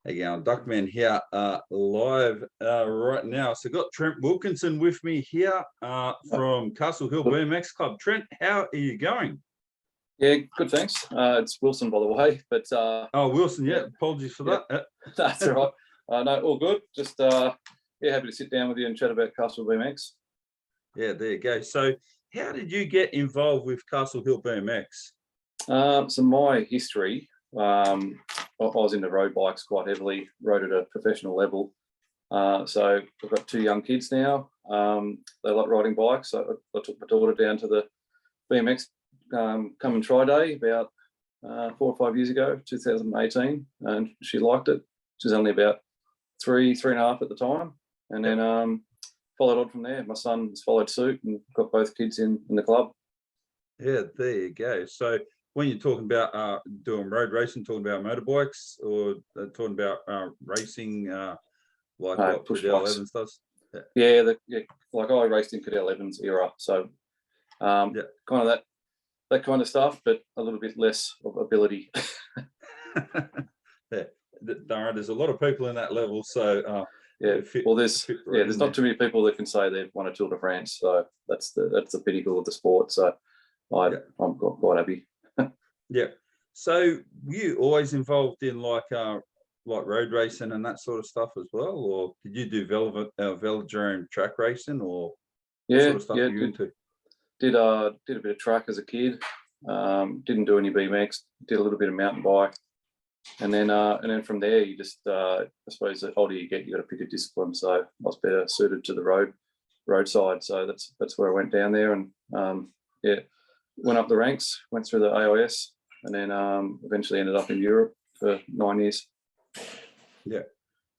How you going? Duckman here, live right now. So got Trent Wilkinson with me here from Castle Hill BMX Club. Trent, how are you going? Yeah, good, thanks. It's Wilson, by the way, but oh, Wilson, yeah. Apologies for that. That's all right. No, all good. Just happy to sit down with you and chat about Castle BMX. Yeah, there you go. So, how did you get involved with Castle Hill BMX? So my history, I was into road bikes quite heavily, rode at a professional level. So I've got two young kids now. They like riding bikes. So I took my daughter down to the BMX come and try day about 4 or 5 years ago, 2018, and she liked it. She was only about three and a half at the time, and then followed on from there. My son has followed suit and got both kids in the club. Yeah, there you go. So when you're talking about doing road racing, talking about motorbikes, or talking about racing, like push Cadell bikes. Evans does? Yeah, like I raced in Cadell Evans era, so kind of that kind of stuff, but a little bit less of ability. Yeah, there's a lot of people in that level, so well, there's not too many people that can say they've won a Tour de France, so that's the pinnacle of the sport. So I'm quite happy. Yeah. So you always involved in like road racing and that sort of stuff as well, or did you do velodrome track racing, or what sort of stuff are you into? Did a bit of track as a kid. Didn't do any BMX. Did a little bit of mountain bike, and then from there you just I suppose the older you get, you got to pick a discipline. So I was better suited to the roadside. So that's where I went down there, and went up the ranks, went through the AIS, and then eventually ended up in Europe for 9 years. Yeah.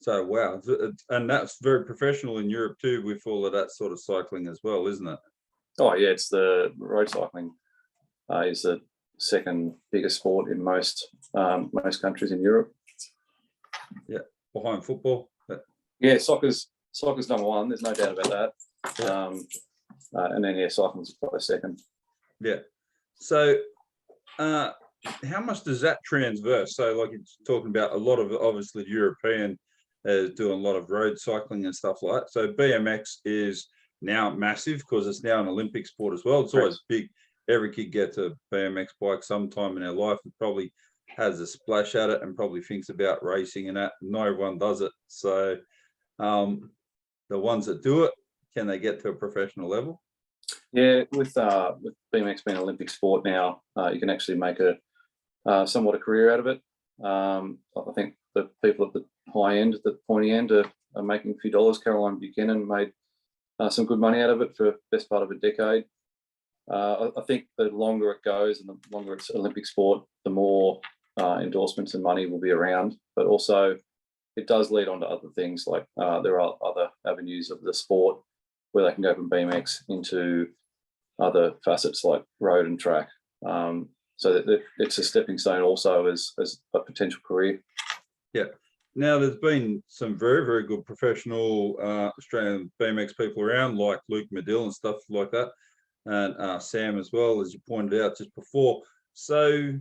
So wow, and that's very professional in Europe too, with all of that sort of cycling as well, isn't it? Oh yeah, it's the road cycling is the second biggest sport in most countries in Europe. Yeah, behind football. Yeah, soccer's number one. There's no doubt about that. And then cycling's probably second. Yeah. So, how much does that transverse? So, like it's talking about a lot of obviously European doing a lot of road cycling and stuff like that. So BMX is now massive because it's now an Olympic sport as well. It's always big. Every kid gets a BMX bike sometime in their life and probably has a splash at it and probably thinks about racing and that. Not everyone does it. So the ones that do it, can they get to a professional level? Yeah, with BMX being an Olympic sport now, you can actually make somewhat a career out of it. I think the people at the high end, the pointy end, are making a few dollars. Caroline Buchanan made some good money out of it for the best part of a decade. I think the longer it goes and the longer it's Olympic sport, the more endorsements and money will be around. But also, it does lead on to other things, like there are other avenues of the sport where they can go from BMX into other facets like road and track. So that it's a stepping stone also as a potential career. Yeah. Now, there's been some very, very good professional Australian BMX people around, like Luke Medill and stuff like that, and Sam as well, as you pointed out just before. So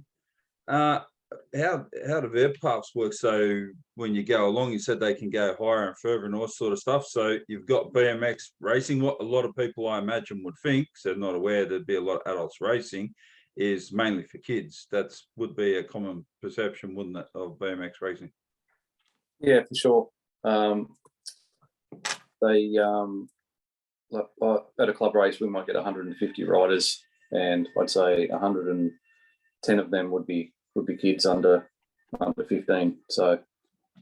how do their paths work? So when you go along, you said they can go higher and further and all sort of stuff. So you've got BMX racing. What a lot of people, I imagine, would think, so not aware there'd be a lot of adults racing, is mainly for kids. That would be a common perception, wouldn't it, of BMX racing? Yeah, for sure. They at a club race, we might get 150 riders, and I'd say 110 of them would be kids under 15. So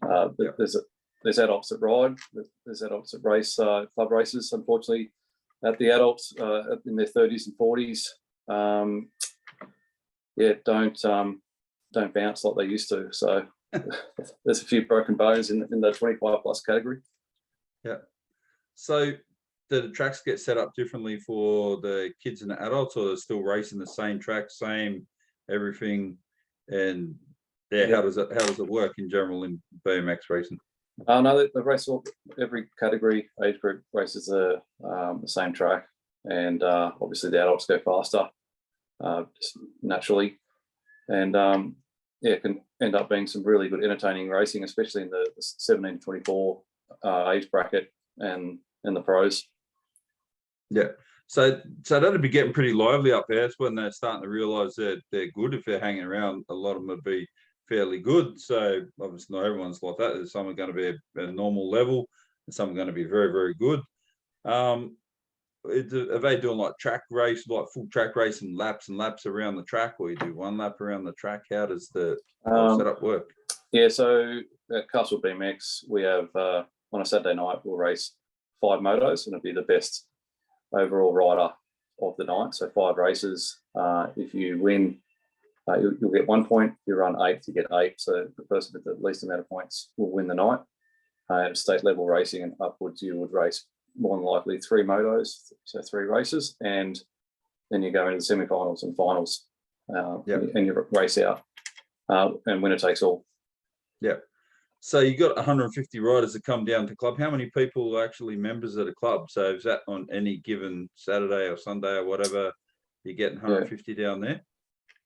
there's adults that ride, there's adults that race club races. Unfortunately, at the adults in their 30s and 40s, don't bounce like they used to. So there's a few broken bones in the 25 plus category. Yeah. So do the tracks get set up differently for the kids and the adults, or they're still racing the same track, same everything? And how does it work in general in BMX racing? No, the race, every category, age group races the same track, and obviously the adults go faster, just naturally. And yeah, can end up being some really good entertaining racing, especially in the 17 to 24 age bracket and the pros. Yeah. So that'll be getting pretty lively up there. That's when they're starting to realise that they're good. If they're hanging around, a lot of them would be fairly good. So obviously not everyone's like that. There's some are going to be at a normal level, and some are going to be very, very good. Are they doing like track race, like full track race and laps around the track, or you do one lap around the track? How does the whole setup work? Yeah, so at Castle BMX, we have on a Saturday night we'll race 5 motos, and it'll be the best overall rider of the night. So 5 races. If you win, you'll get 1 point. If you run 8, you get 8. So the person with the least amount of points will win the night. At state level racing and upwards, you would race more than likely 3 motos, so 3 races, and then you go into the semi-finals and finals, and you race out, and winner takes all. Yeah. So you got 150 riders that come down to club. How many people are actually members of the club? So is that on any given Saturday or Sunday or whatever, you're getting 150 down there?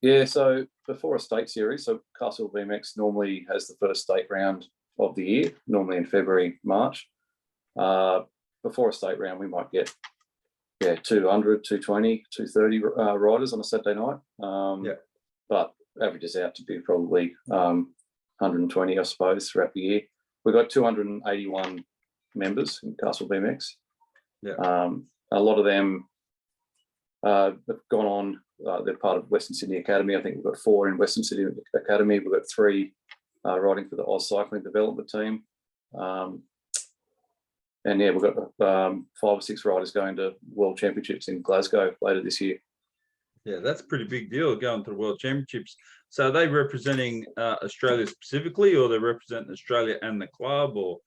Yeah, so before a state series, so Castle BMX normally has the first state round of the year, normally in February, March. Before a state round, we might get 200, 220, 230 riders on a Saturday night. But averages out to be probably 120, I suppose, throughout the year. We've got 281 members in Castle BMX. A lot of them have gone on. They're part of Western Sydney Academy. I think we've got 4 in Western Sydney Academy. We've got 3 riding for the Oz Cycling Development Team. And yeah, we've got 5 or 6 riders going to World Championships in Glasgow later this year. Yeah, that's a pretty big deal going to the World Championships. So are they representing Australia specifically, or they're representing Australia and the club, or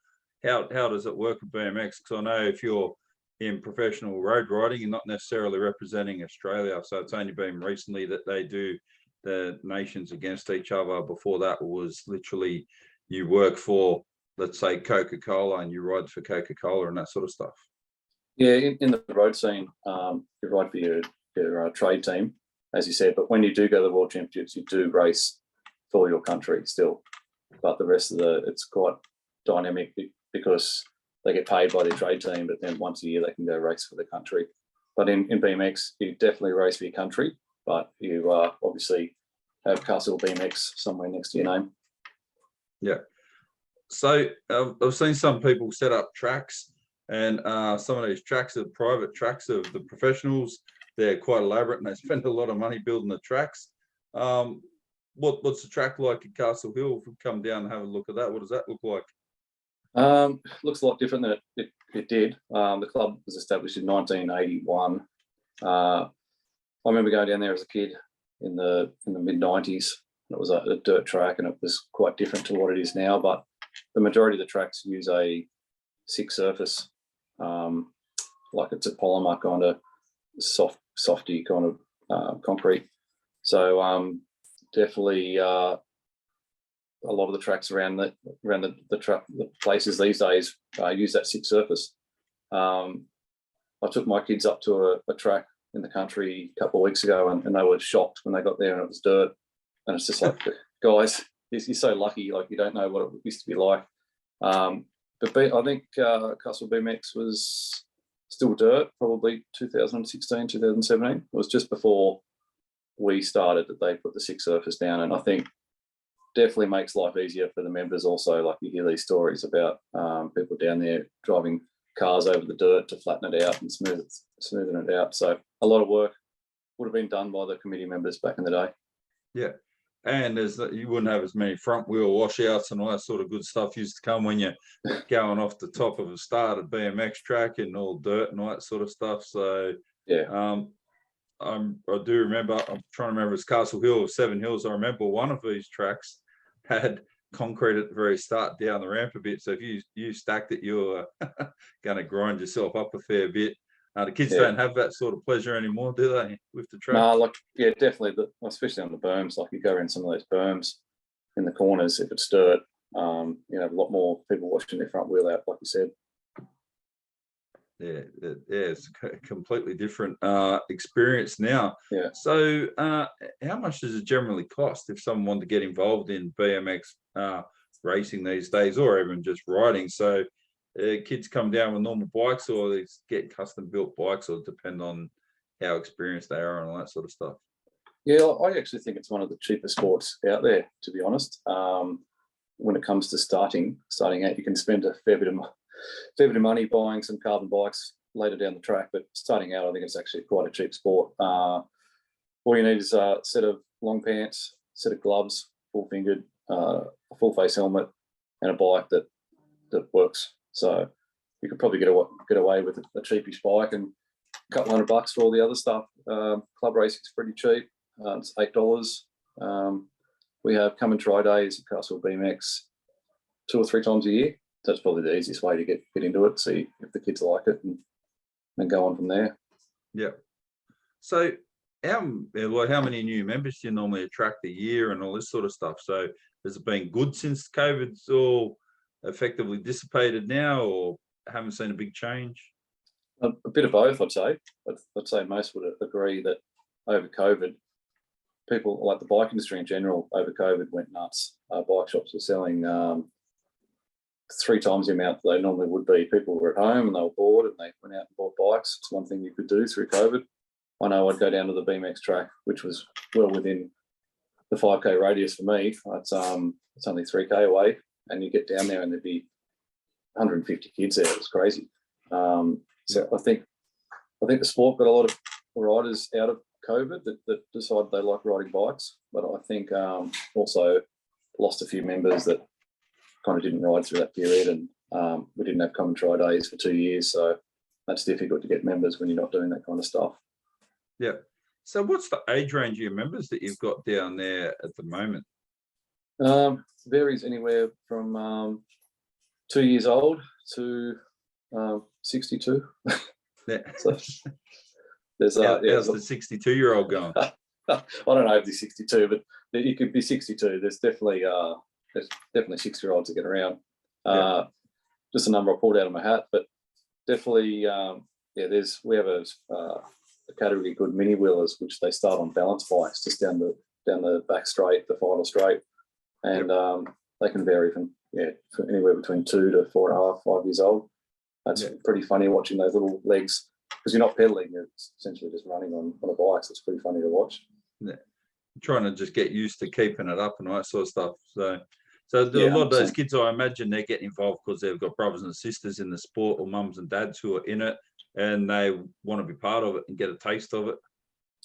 how does it work with BMX? Because I know if you're in professional road riding, you're not necessarily representing Australia. So it's only been recently that they do the nations against each other. Before that was literally you work for, let's say, Coca-Cola, and you ride for Coca-Cola and that sort of stuff. Yeah, in the road scene, you ride for your trade team, as you said. But when you do go to the World Championships, you do race for your country still. But the rest of it's quite dynamic because they get paid by their trade team, but then once a year they can go race for the country. But in BMX, you definitely race for your country, but you obviously have Castle BMX somewhere next to your name. Yeah. So I've seen some people set up tracks, and some of these tracks are private tracks of the professionals. They're quite elaborate, and they spend a lot of money building the tracks. What's the track like at Castle Hill? If we come down and have a look at that, what does that look like? Looks a lot different than it did. The club was established in 1981. I remember going down there as a kid in the mid-90s. It was a dirt track, and it was quite different to what it is now. But the majority of the tracks use a 6 surface, like it's a polymer kind of softy kind of concrete. So definitely a lot of the tracks around the places these days use that 6 surface. I took my kids up to a track in the country a couple of weeks ago, and they were shocked when they got there and it was dirt. And it's just like, guys, you're so lucky, like you don't know what it used to be like. But I think Castle BMX was still dirt, probably 2016, 2017. It was just before we started that they put the 6 surface down, and I think definitely makes life easier for the members also. Like you hear these stories about people down there driving cars over the dirt to flatten it out and smoothing it out. So a lot of work would have been done by the committee members back in the day. Yeah. And you wouldn't have as many front wheel washouts and all that sort of good stuff used to come when you're going off the top of a started BMX track and all dirt and all that sort of stuff. So yeah, I do remember. I'm trying to remember. It's Castle Hill or 7 Hills. I remember one of these tracks had concrete at the very start down the ramp a bit. So if you stacked it, you're going to grind yourself up a fair bit. The kids don't have that sort of pleasure anymore, do they, with the track? No, definitely, but especially on the berms. Like you go around some of those berms in the corners, if it's dirt, a lot more people washing their front wheel out, like you said. It's a completely different experience now. Yeah. So, how much does it generally cost if someone wanted to get involved in BMX racing these days, or even just riding? So, kids come down with normal bikes, or they get custom built bikes, or depend on how experienced they are and all that sort of stuff. Yeah, I actually think it's one of the cheapest sports out there, to be honest. When it comes to starting out, you can spend a fair bit of money buying some carbon bikes later down the track, but starting out, I think it's actually quite a cheap sport. All you need is a set of long pants, set of gloves, full fingered, a full face helmet, and a bike that works. So you could probably get away with a cheapish bike and a couple $100 for all the other stuff. Club racing is pretty cheap. It's $8. We have come and try days at Castle BMX 2 or 3 times a year. That's probably the easiest way to get into it, see if the kids like it, and then go on from there. Yeah. So, how many new members do you normally attract a year and all this sort of stuff? So, has it been good since COVID's all effectively dissipated now, or haven't seen a big change? A bit of both, I'd say. I'd say most would agree that over COVID, people like the bike industry in general over COVID went nuts. Bike shops were selling 3 times the amount they normally would be. People were at home and they were bored and they went out and bought bikes. It's one thing you could do through COVID. I know I'd go down to the BMX track, which was well within the 5K radius for me. It's only 3K away, and you get down there and there'd be 150 kids there. It was crazy. So I think the sport got a lot of riders out of COVID that decided they like riding bikes, but I think also lost a few members that kind of didn't ride through that period, and we didn't have come and try days for 2 years, so that's difficult to get members when you're not doing that kind of stuff. Yeah. So what's the age range of your members that you've got down there at the moment? Varies anywhere from 2 years old to 62. Yeah. So there's how's the 62-year-old going? I don't know if he's 62, but he could be 62. There's definitely 6-year-olds that get around. Just a number I pulled out of my hat, but definitely, we have a category called mini wheelers, which they start on balance bikes just down the back straight, the final straight, and they can vary from anywhere between 2 to 4.5, 5 years old. That's pretty funny watching those little legs, because you're not pedaling, you're essentially just running on a bike. So it's pretty funny to watch. Yeah. Trying to just get used to keeping it up and all that sort of stuff. So a lot 100%. of those kids, I imagine, they're getting involved because they've got brothers and sisters in the sport, or mums and dads who are in it, and they want to be part of it and get a taste of it.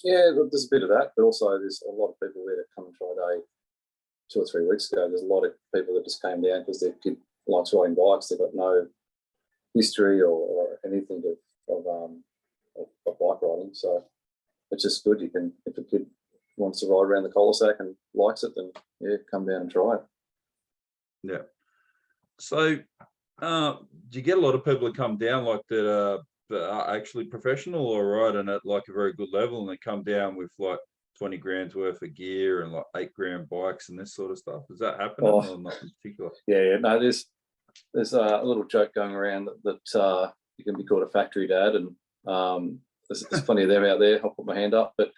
Yeah, there's a bit of that, but also there's a lot of people there that come and try day 2 or 3 weeks ago. There's a lot of people that just came down because their kid likes riding bikes. They've got no history or anything of bike riding, so it's just good. You can, if a kid wants to ride around the cul-de-sac and likes it, then come down and try it. Yeah. So, do you get a lot of people that come down like that are actually professional or riding at like a very good level, and they come down with like 20 grand's worth of gear and like 8 grand bikes and this sort of stuff? Does that happen or not in particular? Yeah. No, there's a little joke going around that you can be called a factory dad, and there's plenty of them out there. I'll put my hand up, but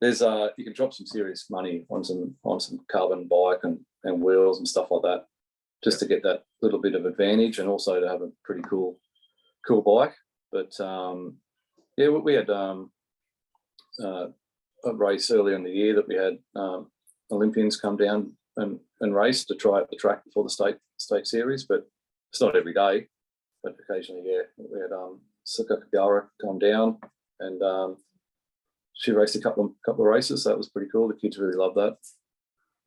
there's you can drop some serious money on some carbon bike and wheels and stuff like that, just to get that little bit of advantage, and also to have a pretty cool bike. But we had a race earlier in the year that we had Olympians come down and race to try out the track before the state series, but it's not every day. But occasionally, we had Suka Kagara come down, and she raced a couple of races. So that was pretty cool. The kids really loved that.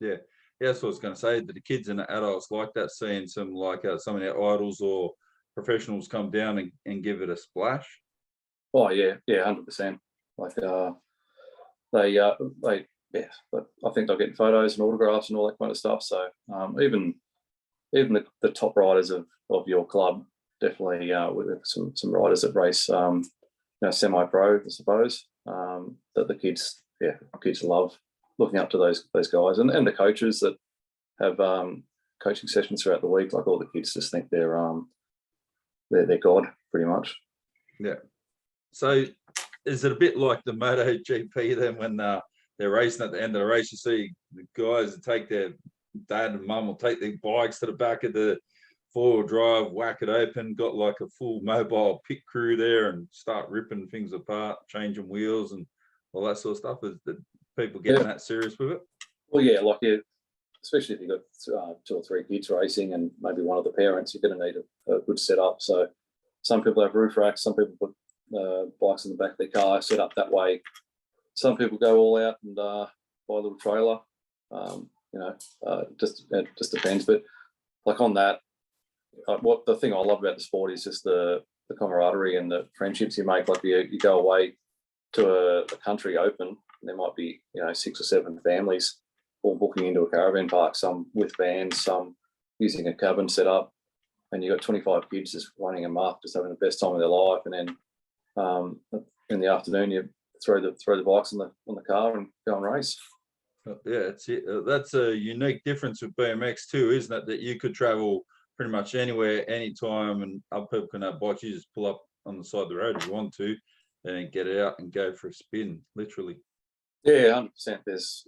Yeah, that's what I was going to say. That the kids and the adults like that, seeing some some of their idols or professionals come down and give it a splash. Oh yeah, 100%. Like I think they're getting photos and autographs and all that kind of stuff. So even the top riders of your club, definitely with some riders that race semi-pro, I suppose, that the kids love looking up to those guys, and the coaches that have coaching sessions throughout the week. Like, all the kids just think they're God, pretty much. Yeah. So is it a bit like the MotoGP then when they're racing at the end of the race? You see the guys take their dad and mum will take their bikes to the back of the four-wheel drive, whack it open, got like a full mobile pit crew there and start ripping things apart, changing wheels and all that sort of stuff. Is the people getting that serious with it? Well, yeah, like especially if you've got 2 or 3 kids racing and maybe one of the parents, you're going to need a good setup. So some people have roof racks, some people put bikes in the back of their car set up that way. Some people go all out and buy a little trailer. It just depends. But like on that, what the thing I love about the sport is just the camaraderie and the friendships you make. Like you go away to a country open, and there might be 6 or 7 families all booking into a caravan park, some with vans, some using a cabin set up, and you've got 25 kids just running amok, just having the best time of their life. And then in the afternoon, you throw the bikes on the car and go and race. Yeah, that's a unique difference with BMX too, isn't it? That you could travel pretty much anywhere, anytime, and other people can have bikes. You just pull up on the side of the road if you want to, and get out and go for a spin, literally. Yeah, 100%. There's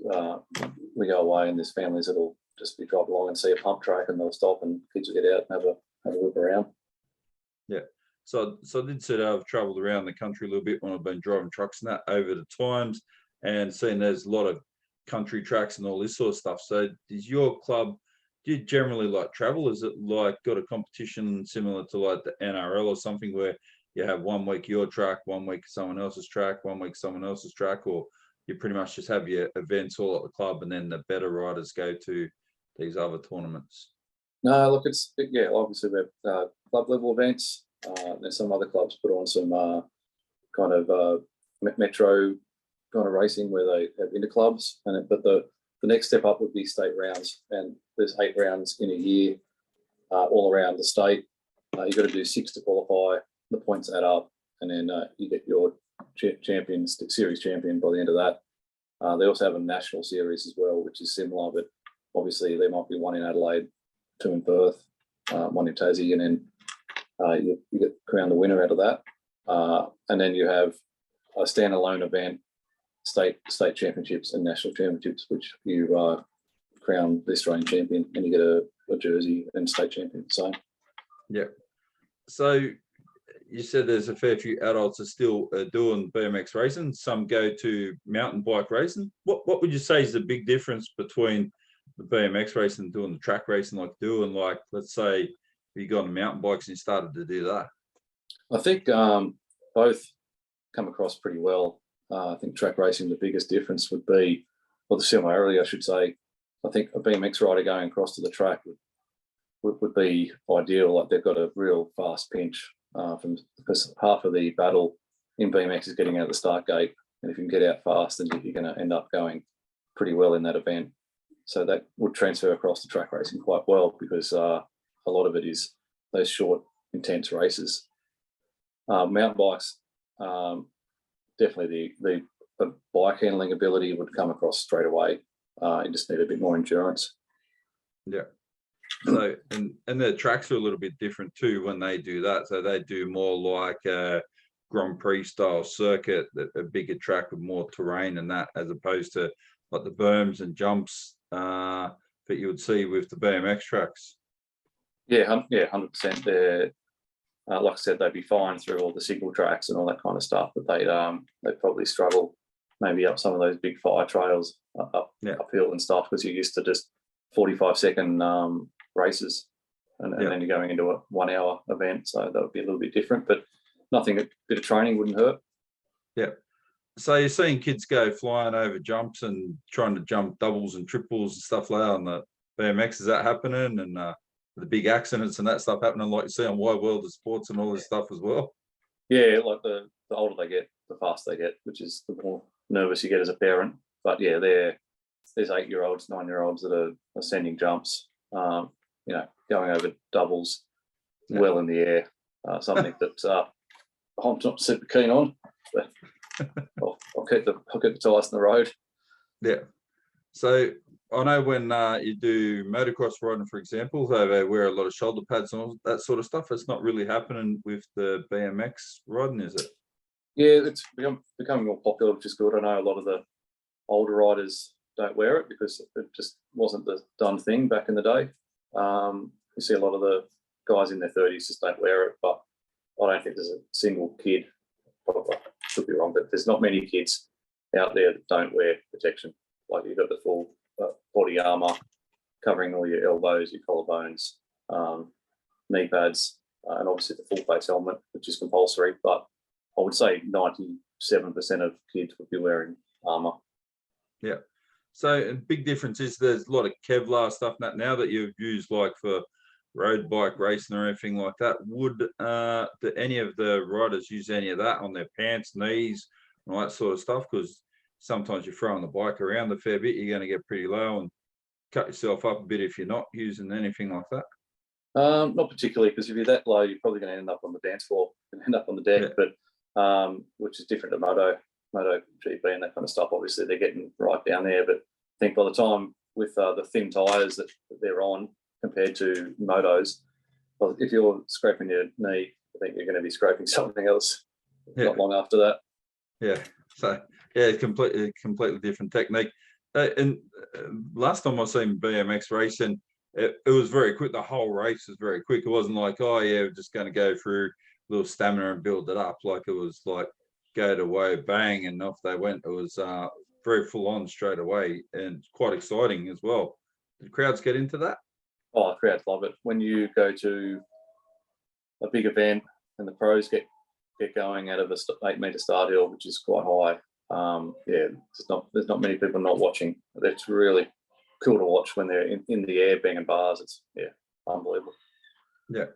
we go away and there's families that'll just be driving along and see a pump track and they'll stop and kids will get out and have a look around. Yeah. So I did say I've travelled around the country a little bit when I've been driving trucks and that over the times, and seen there's a lot of country tracks and all this sort of stuff. So does your club, do you generally like travel? Is it like got a competition similar to like the NRL or something where you have 1 week your track, 1 week someone else's track, 1 week someone else's track, or you pretty much just have your events all at the club and then the better riders go to these other tournaments? No, look, obviously we have club level events. There's some other clubs put on some kind of metro kind of racing where they have interclubs, but the next step up would be state rounds, and there's 8 rounds in a year all around the state. You've got to do 6 to qualify. The points add up, and then you get your series champion by the end of that. They also have a national series as well, which is similar, but obviously there might be 1 in Adelaide, 2 in Perth, 1 in Tassie, and then you get crowned the winner out of that. And then you have a standalone event, state championships and national championships, which you crown the Australian champion, and you get a jersey and state champion. So, yeah. So you said there's a fair few adults are still doing BMX racing. Some go to mountain bike racing. What would you say is the big difference between the BMX racing and doing the track racing, like let's say you got on mountain bikes and you started to do that? I think both come across pretty well. I think track racing, the biggest difference would be, or the similarity, I should say. I think a BMX rider going across to the track would be ideal. Like they've got a real fast pinch because half of the battle in BMX is getting out the start gate, and if you can get out fast, then you're going to end up going pretty well in that event. So that would transfer across to track racing quite well, because a lot of it is those short, intense races. Mountain bikes, definitely the bike handling ability would come across straight away. You just need a bit more endurance. Yeah. So and the tracks are a little bit different too when they do that. So they do more like a Grand Prix style circuit, a bigger track with more terrain and that, as opposed to like the berms and jumps that you would see with the BMX tracks. Yeah, 100%. They're like I said, they'd be fine through all the signal tracks and all that kind of stuff, but they'd probably struggle maybe up some of those big fire trails uphill and stuff, because you're used to just 45-second races, and then you're going into a 1 hour event, so that would be a little bit different, but a bit of training wouldn't hurt. Yeah. So you're seeing kids go flying over jumps and trying to jump doubles and triples and stuff like that on the BMX. Is that happening? And the big accidents and that stuff happening like you see on Wide World of Sports and all this stuff as well? Yeah, like the older they get, the faster they get, which is the more nervous you get as a parent. But yeah, there's 8-year-olds, 9-year-olds that are ascending jumps, going over doubles well in the air, something that I'm not super keen on, but I'll keep the tires on the road. Yeah. So I know when you do motocross riding, for example, they wear a lot of shoulder pads and all that sort of stuff. It's not really happening with the BMX riding, is it? Yeah, it's becoming more popular, which is good. I know a lot of the older riders don't wear it because it just wasn't the done thing back in the day. You see a lot of the guys in their 30s just don't wear it, but I don't think there's a single kid, probably could be wrong, but there's not many kids out there that don't wear protection. Like you've got the full body armour covering all your elbows, your collarbones, knee pads, and obviously the full face helmet, which is compulsory. But I would say 97% of kids would be wearing armour. Yeah. So a big difference is there's a lot of Kevlar stuff now that you've used like for road bike racing or anything like that. Would any of the riders use any of that on their pants, knees, and all that sort of stuff? Because sometimes you're throwing the bike around a fair bit, you're going to get pretty low and cut yourself up a bit if you're not using anything like that. Not particularly, because if you're that low, you're probably going to end up on the dance floor and end up on the deck. Yeah. But which is different to MotoGP and that kind of stuff. Obviously, they're getting right down there. But I think by the time with the thin tyres that they're on compared to motos, well, if you're scraping your knee, I think you're going to be scraping something else not long after that. Yeah. So yeah, completely different technique. And last time I seen BMX racing, it was very quick. The whole race was very quick. It wasn't like, oh yeah, we're just going to go through a little stamina and build it up. Like it was like go to way, bang, and off they went. It was very full on straight away and quite exciting as well. Did crowds get into that? Oh, the crowds love it. When you go to a big event and the pros get going out of a 8-metre start hill, which is quite high. Yeah, there's not many people not watching. It's really cool to watch when they're in the air banging bars. It's unbelievable. Yeah.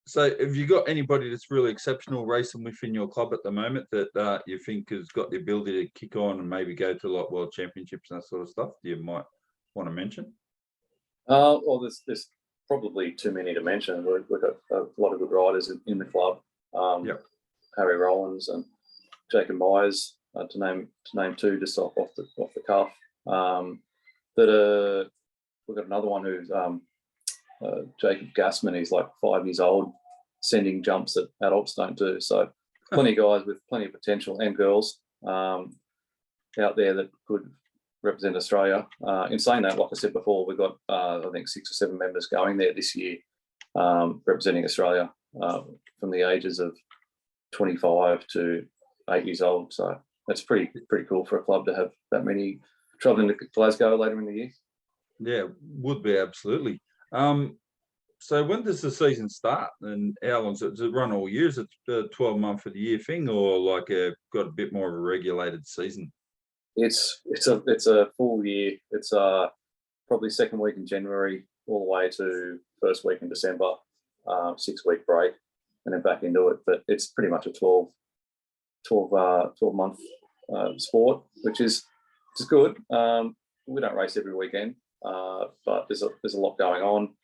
So have you got anybody that's really exceptional racing within your club at the moment that you think has got the ability to kick on and maybe go to like world championships and that sort of stuff you might want to mention? Well, there's probably too many to mention. We've got a lot of good riders in the club. Harry Rollins and Jacob Myers, to name two just off the cuff. We've got another one who's Jacob Gassman. He's like 5 years old, sending jumps that adults don't do. So plenty of guys with plenty of potential and girls out there that could represent Australia. In saying that, like I said before, we've got I think 6 or 7 members going there this year, representing Australia from the ages of 25 to 8 years old. So that's pretty cool for a club to have that many travelling to Glasgow later in the year. Yeah, would be absolutely. So when does the season start and how long does it run all year? Is it a 12-month of the year thing or like got a bit more of a regulated season? It's a full year. It's probably second week in January all the way to first week in December, 6-week break, and then back into it. But it's pretty much a 12-month sport, which is good. We don't race every weekend, but there's a lot going on.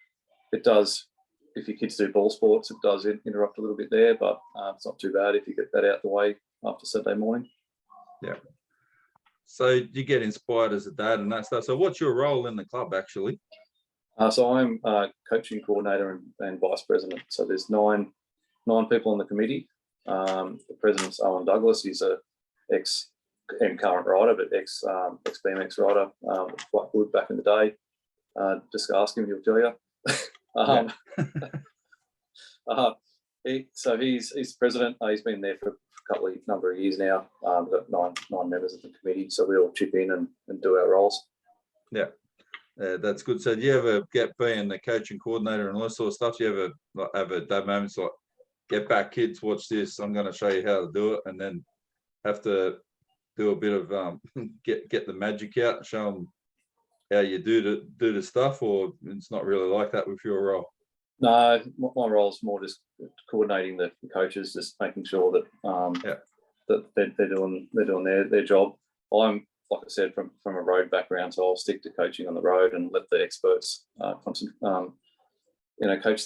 It does, if your kids do ball sports, it does interrupt a little bit there, but it's not too bad if you get that out the way after Saturday morning. Yeah. So you get inspired as a dad and that stuff. So what's your role in the club actually? So I'm coaching coordinator and vice president. So there's nine people on the committee. The president's Owen Douglas. He's a ex and current rider, but ex BMX rider, quite good back in the day. Just ask him, he'll tell you. So he's president. He's been there for a number of years now. We've got nine members of the committee, so we all chip in and do our roles. Yeah, that's good. So do you ever get being the coach and coordinator and all that sort of stuff? Do you ever have a day moments like, get back kids, watch this, I'm going to show you how to do it, and then have to do a bit of get the magic out and show them how you do the stuff, or it's not really like that with your role? No, my role is more just coordinating the coaches, just making sure that that they're doing their job. I'm, like I said, from a road background, so I'll stick to coaching on the road and let the experts coach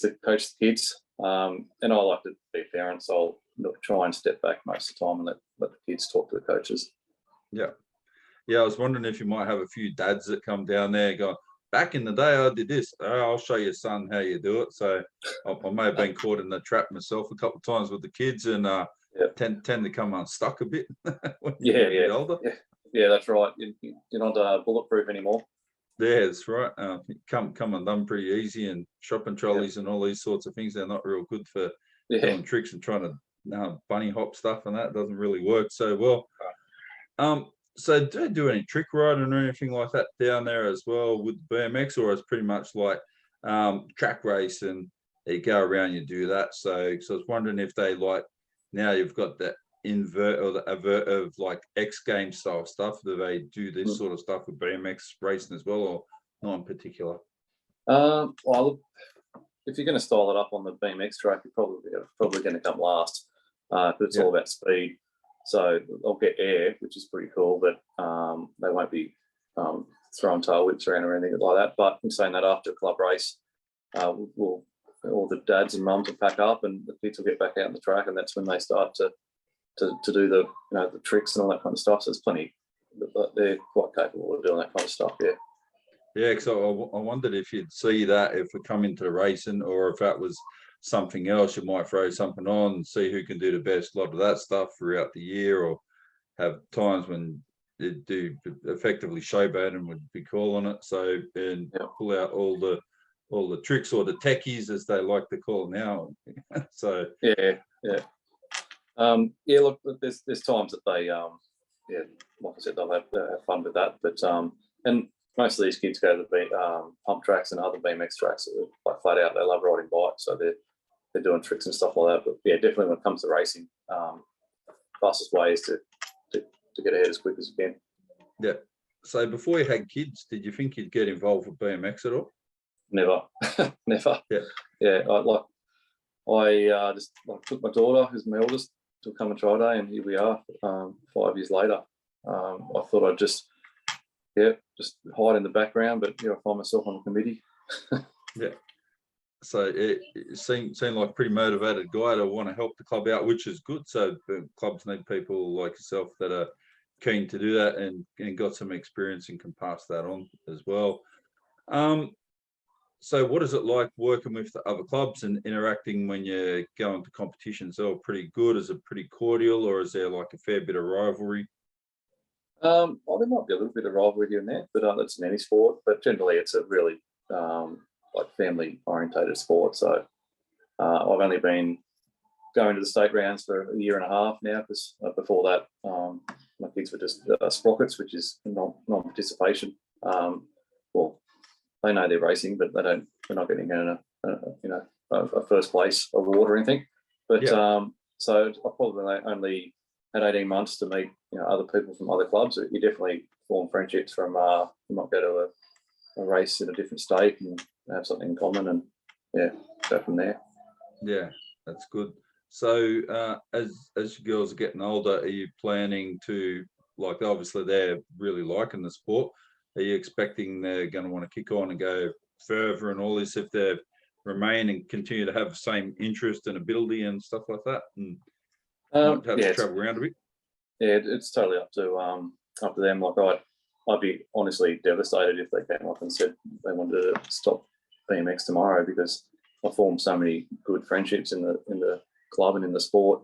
the kids. And I like to be a parent, so I'll try and step back most of the time and let the kids talk to the coaches. Yeah. Yeah, I was wondering if you might have a few dads that come down there going, back in the day, I did this. I'll show your son how you do it. So I may have been caught in the trap myself a couple of times with the kids, and Yeah. tend to come unstuck a bit when you Yeah, get a bit yeah, older. yeah. That's right. You're not bulletproof anymore. Yeah, that's right. Come undone pretty easy, and shopping trolleys and all these sorts of things, they're not real good for Yeah. doing tricks and trying to bunny hop stuff, and that doesn't really work so well. So do they do any trick riding or anything like that down there as well with BMX, or is pretty much like track race and you go around, you do that? So I was wondering if they like, now you've got the invert or the avert of like X game style stuff. Do they do this sort of stuff with BMX racing as well, or not in particular? Well, look, if you're going to style it up on the BMX track, you're probably going to come last. It's all about speed. So I'll get air, which is pretty cool, but they won't be throwing tail whips around or anything like that. But in saying that, after a club race, all the dads and mums will pack up, and the kids will get back out on the track, and that's when they start to do the the tricks and all that kind of stuff. So there's plenty. They're quite capable of doing that kind of stuff. Yeah. Yeah, because I wondered if you'd see that if we come into the racing, or if that was something else, you might throw something on and see who can do the best lot of that stuff throughout the year, or have times when they do effectively showboat and would be calling it. So, and pull out all the tricks, or the techies as they like to call now. So yeah. Look, there's times that they like I said, they'll have fun with that, but and most of these kids go to the pump tracks and other BMX tracks that are like flat out. They love riding bikes, so they're doing tricks and stuff like that. But yeah, definitely when it comes to racing, fastest way is to get ahead as quick as you can. Yeah. So before you had kids, did you think you'd get involved with BMX at all? Never, never. Yeah. I just took my daughter, who's my oldest, to come and try day, and here we are 5 years later. I thought I'd just hide in the background, but I find myself on a committee. Yeah. So it seemed like a pretty motivated guy to want to help the club out, which is good. So the clubs need people like yourself that are keen to do that and got some experience and can pass that on as well. So what is it like working with the other clubs and interacting when you're going to competitions? All pretty good? Is it pretty cordial, or is there like a fair bit of rivalry? Well, there might be a little bit of rivalry in there, but that's in any sport. But generally, it's a really like family-orientated sport. So I've only been going to the state rounds for a year and a half now, because before that, my kids were just sprockets, which is non-participation. Well, they know they're racing, but they're not getting a first place award or anything. But so I probably only had 18 months to meet other people from other clubs. You definitely form friendships from you might go to a race in a different state and have something in common, and go from there. Yeah, that's good. So as your girls are getting older, are you planning to, like, obviously they're really liking the sport, are you expecting they're going to want to kick on and go further and all this if they remain and continue to have the same interest and ability and stuff like that, and might have to travel around a bit? Yeah, it's totally up to them. Like I'd be honestly devastated if they came up and said they wanted to stop BMX tomorrow, because I formed so many good friendships in the club and in the sport.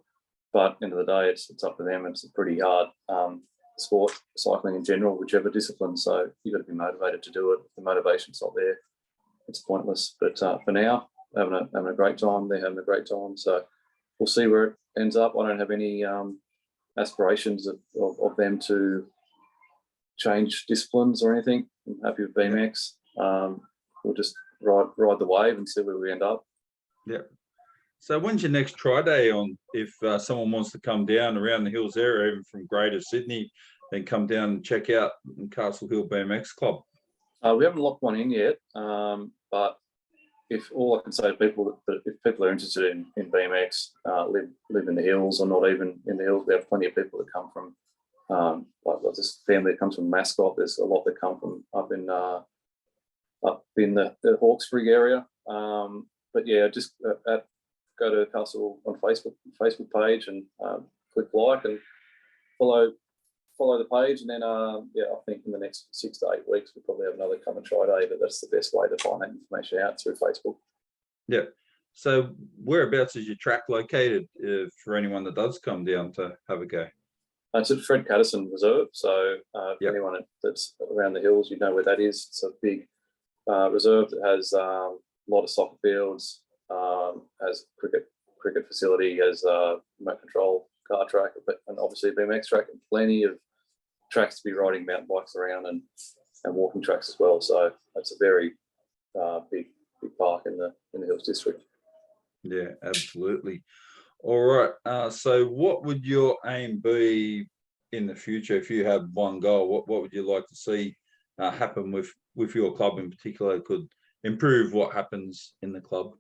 But end of the day, it's up to them. It's a pretty hard sport, cycling in general, whichever discipline. So you've got to be motivated to do it. If the motivation's not there, it's pointless. But for now, having a great time. They're having a great time. So we'll see where it ends up. I don't have any aspirations of them to change disciplines or anything. I'm happy with BMX. We'll just ride the wave and see where we end up. Yeah. So when's your next try day on, if someone wants to come down around the hills area, even from Greater Sydney, and come down and check out Castle Hill BMX Club? We haven't locked one in yet, but if all I can say to people, that if people are interested in BMX, live in the hills or not even in the hills, we have plenty of people that come from, like this family that comes from Mascot. There's a lot that come from up in the Hawkesbury area. But yeah, just go to Castle on Facebook page and click like and follow follow the page, and then yeah, I think in the next 6 to 8 weeks we'll probably have another come and try day. But that's the best way to find that information out, through Facebook. Yeah. So whereabouts is your track located for anyone that does come down to have a go? It's at Fred Catterson Reserve. So for Yep. anyone that's around the hills, you know where that is. It's a big reserve that has a lot of soccer fields, has cricket facility, has remote control car track, and obviously a BMX track, and plenty of tracks to be riding mountain bikes around, and walking tracks as well. So it's a very big park in the Hills District. Yeah, absolutely. All right. So what would your aim be in the future if you had one goal? What would you like to see happen with your club in particular? Could improve what happens in the club?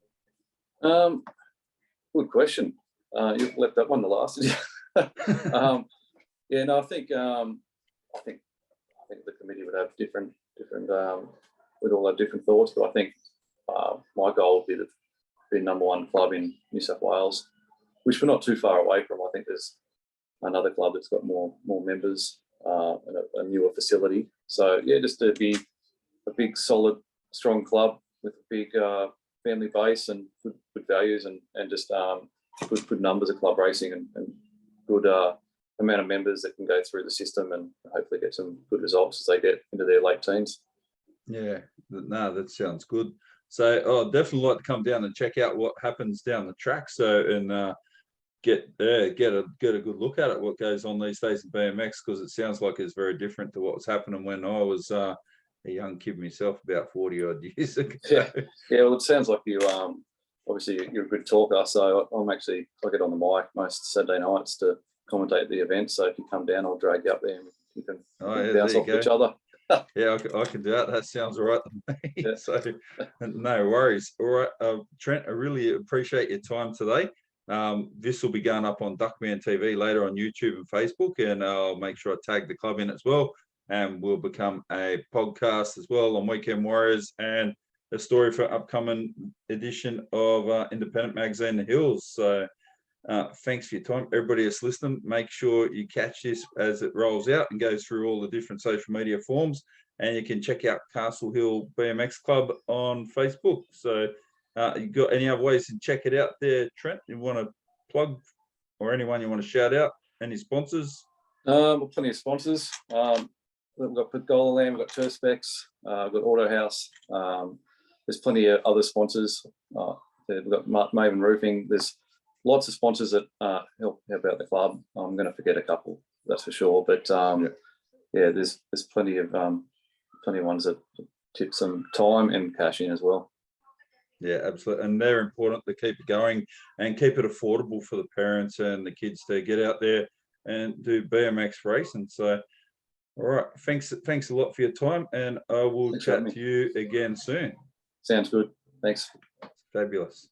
Good question. You left that one the last. Yeah, no, I think the committee would have different we'd all have different thoughts, but I think my goal would be to be #1 club in New South Wales, which we're not too far away from. I think there's another club that's got more members and a newer facility. So yeah, just to be a big, solid, strong club with a big family base and good values, and just good numbers of club racing, and good amount of members that can go through the system and hopefully get some good results as they get into their late teens. Yeah, no, that sounds good. So I'd definitely like to come down and check out what happens down the track. So, and get a good look at it, what goes on these days in BMX, because it sounds like it's very different to what was happening when I was a young kid myself about 40 odd years ago. Yeah, well, it sounds like you obviously you're a good talker. So I get on the mic most Saturday nights to commentate the event. So if you come down, I'll drag you up there and you can bounce off each other. Yeah, I can do that. That sounds all right to me. Yeah. So no worries. All right, Trent, I really appreciate your time today. This will be going up on Duckman TV later on YouTube and Facebook, and I'll make sure I tag the club in as well, and we'll become a podcast as well on Weekend Warriors, and a story for upcoming edition of Independent Magazine The Hills. So thanks for your time, everybody that's listening. Make sure you catch this as it rolls out and goes through all the different social media forms, and you can check out Castle Hill BMX Club on Facebook. So you got any other ways to check it out there, Trent? You want to plug, or anyone you want to shout out? Any sponsors? Plenty of sponsors. We've got Pergola Land, we've got Perspex, we've got Auto House. There's plenty of other sponsors. We've got Maven Roofing. There's lots of sponsors that help out the club. I'm going to forget a couple, that's for sure. But yeah, there's plenty of ones that tip some time and cash in as well. Yeah, absolutely. And they're important to keep it going and keep it affordable for the parents and the kids to get out there and do BMX racing. So, all right, thanks a lot for your time, and I will chat to you again soon. Sounds good. Thanks. Fabulous.